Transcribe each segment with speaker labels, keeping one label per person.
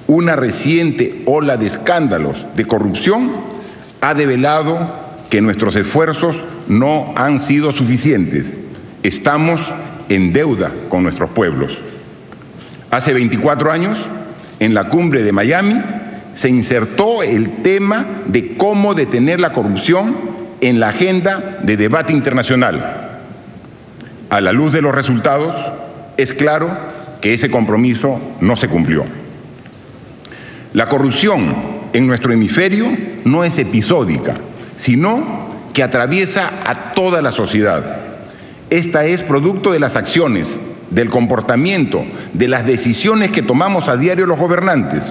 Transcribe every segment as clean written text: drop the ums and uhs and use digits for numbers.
Speaker 1: Una reciente ola de escándalos de corrupción ha develado que nuestros esfuerzos no han sido suficientes. Estamos en deuda con nuestros pueblos. Hace 24 años, en la cumbre de Miami, se insertó el tema de cómo detener la corrupción en la agenda de debate internacional. A la luz de los resultados, es claro que ese compromiso no se cumplió. La corrupción en nuestro hemisferio no es episódica, sino que atraviesa a toda la sociedad. Esta es producto de las acciones, del comportamiento, de las decisiones que tomamos a diario los gobernantes,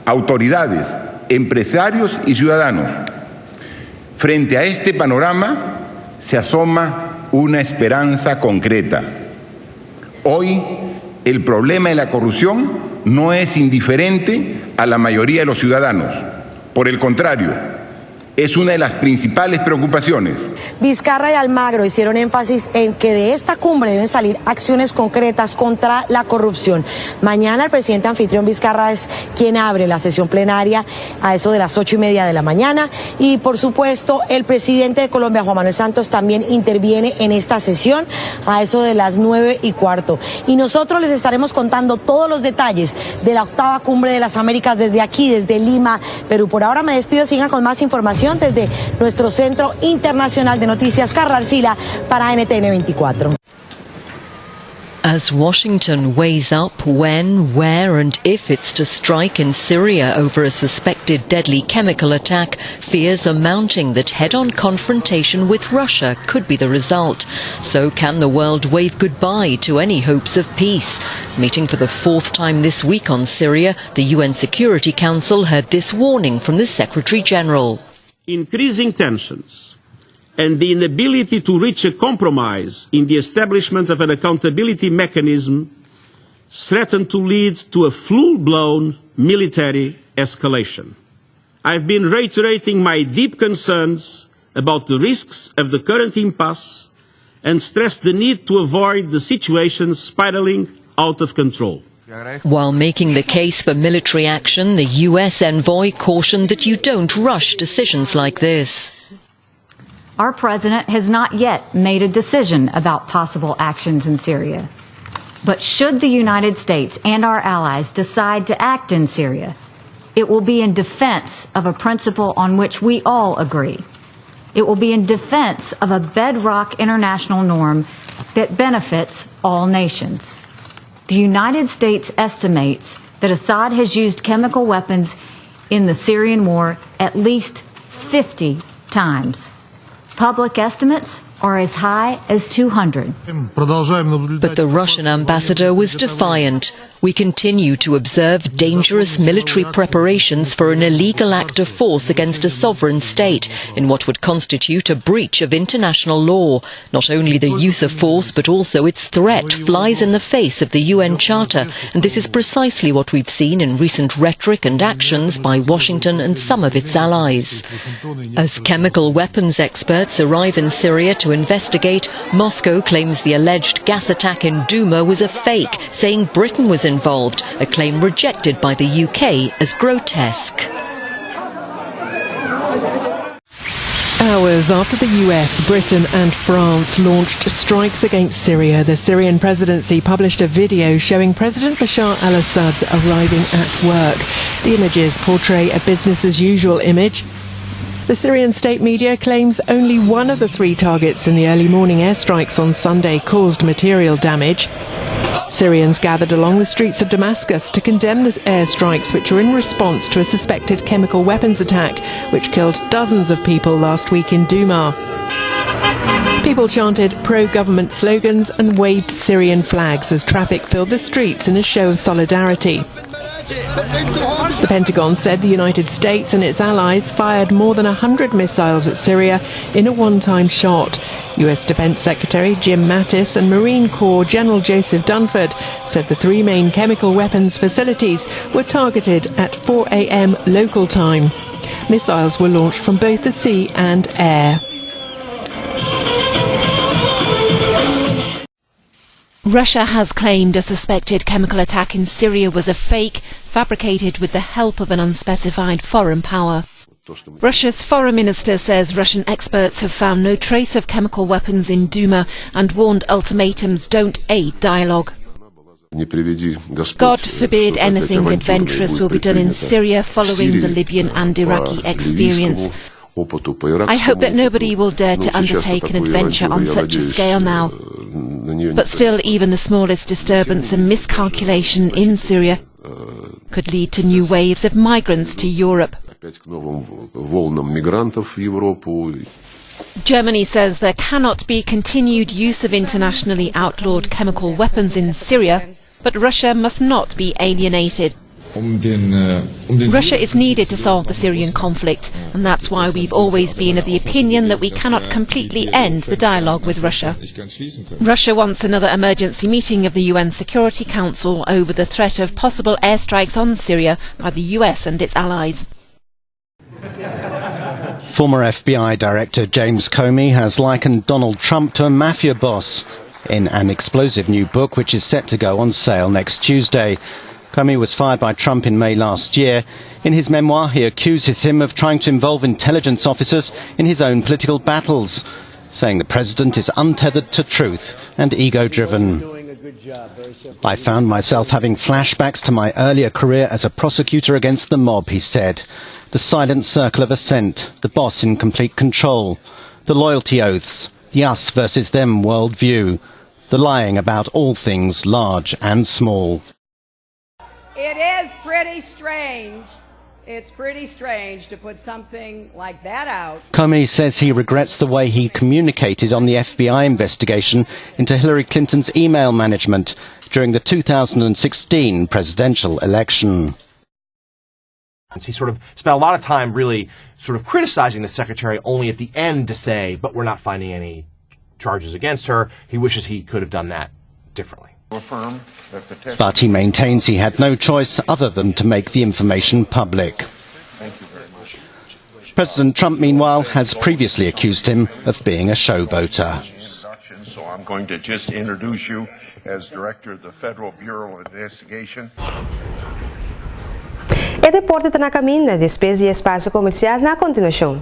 Speaker 1: autoridades, empresarios y ciudadanos. Frente a este panorama se asoma una esperanza concreta. Hoy, el problema de la corrupción no es indiferente a la mayoría de los ciudadanos. Por el contrario, es una de las principales preocupaciones.
Speaker 2: Vizcarra y Almagro hicieron énfasis en que de esta cumbre deben salir acciones concretas contra la corrupción. Mañana el presidente anfitrión Vizcarra es quien abre la sesión plenaria a eso de las 8:30 de la mañana y por supuesto el presidente de Colombia, Juan Manuel Santos, también interviene en esta sesión a eso de las 9:15. Y nosotros les estaremos contando todos los detalles de la 8ª Cumbre de las Américas desde aquí, desde Lima, Perú. Por ahora me despido, sigan con más información desde nuestro Centro Internacional de Noticias, Carla Arcila, para NTN 24.
Speaker 3: As Washington weighs up when, where and if it's to strike in Syria over a suspected deadly chemical attack, fears are mounting that head-on confrontation with Russia could be the result. So can the world wave goodbye to any hopes of peace? Meeting for the 4th time this week on Syria, the UN Security Council heard this warning from the Secretary-General.
Speaker 4: Increasing tensions and the inability to reach a compromise in the establishment of an accountability mechanism threaten to lead to a full-blown military escalation. I've been reiterating my deep concerns about the risks of the current impasse and stressed the need to avoid the situation spiraling out of control.
Speaker 3: While making the case for military action, the US envoy cautioned that you don't rush decisions like this.
Speaker 5: Our president has not yet made a decision about possible actions in Syria. But should the United States and our allies decide to act in Syria, it will be in defense of a principle on which we all agree. It will be in defense of a bedrock international norm that benefits all nations. The United States estimates that Assad has used chemical weapons in the Syrian war at least 50 times. Public estimates are as high as 200.
Speaker 3: But the Russian ambassador was defiant. We continue to observe dangerous military preparations for an illegal act of force against a sovereign state in what would constitute a breach of international law. Not only the use of force, but also its threat flies in the face of the UN Charter, and this is precisely what we've seen in recent rhetoric and actions by Washington and some of its allies. As chemical weapons experts arrive in Syria to investigate, Moscow claims the alleged gas attack in Duma was a fake, saying Britain was involved, a claim rejected by the UK as grotesque.
Speaker 6: Hours after the US, Britain and France launched strikes against Syria, the Syrian presidency published a video showing President Bashar al-Assad arriving at work. The images portray a business-as-usual image. The Syrian state media claims only one of the 3 targets in the early morning airstrikes on Sunday caused material damage. Syrians gathered along the streets of Damascus to condemn the airstrikes, which were in response to a suspected chemical weapons attack, which killed dozens of people last week in Duma. People chanted pro-government slogans and waved Syrian flags as traffic filled the streets in a show of solidarity. The Pentagon said the United States and its allies fired more than 100 missiles at Syria in a one-time shot. US Defense Secretary Jim Mattis and Marine Corps General Joseph Dunford said the 3 main chemical weapons facilities were targeted at 4 a.m. local time. Missiles were launched from both the sea and air.
Speaker 7: Russia has claimed a suspected chemical attack in Syria was a fake, fabricated with the help of an unspecified foreign power. Russia's foreign minister says Russian experts have found no trace of chemical weapons in Duma and warned ultimatums don't aid dialogue. God forbid anything adventurous will be done in Syria following the Libyan and Iraqi experience. I hope that nobody will dare to undertake an adventure on such a scale now. But still, even the smallest disturbance and miscalculation in Syria could lead to new waves of migrants to Europe. Germany says there cannot be continued use of internationally outlawed chemical weapons in Syria, but Russia must not be alienated. Russia is needed to solve the Syrian conflict, and that's why we've always been of the opinion that we cannot completely end the dialogue with Russia. Russia wants another emergency meeting of the UN Security Council over the threat of possible airstrikes on Syria by the US and its allies.
Speaker 8: Former FBI Director James Comey has likened Donald Trump to a mafia boss in an explosive new book which is set to go on sale next Tuesday. Comey was fired by Trump in May last year. In his memoir, he accuses him of trying to involve intelligence officers in his own political battles, saying the president is untethered to truth and ego-driven. I found myself having flashbacks to my earlier career as a prosecutor against the mob, he said. The silent circle of assent, the boss in complete control, the loyalty oaths, the us versus them worldview, the lying about all things large and small.
Speaker 9: It is pretty strange. It's pretty strange to put something like that out.
Speaker 8: Comey says he regrets the way he communicated on the FBI investigation into Hillary Clinton's email management during the 2016 presidential election.
Speaker 10: He sort of spent a lot of time really sort of criticizing the secretary, only at the end to say, but we're not finding any charges against her. He wishes he could have done that differently.
Speaker 8: But he maintains he had no choice other than to make the information public. President Trump, meanwhile, has previously accused him of being a showboater.
Speaker 11: So I'm going to just introduce you as Director of the Federal Bureau of Investigation.
Speaker 12: E deporte está na caminho, despesa e espaço comercial na continuação.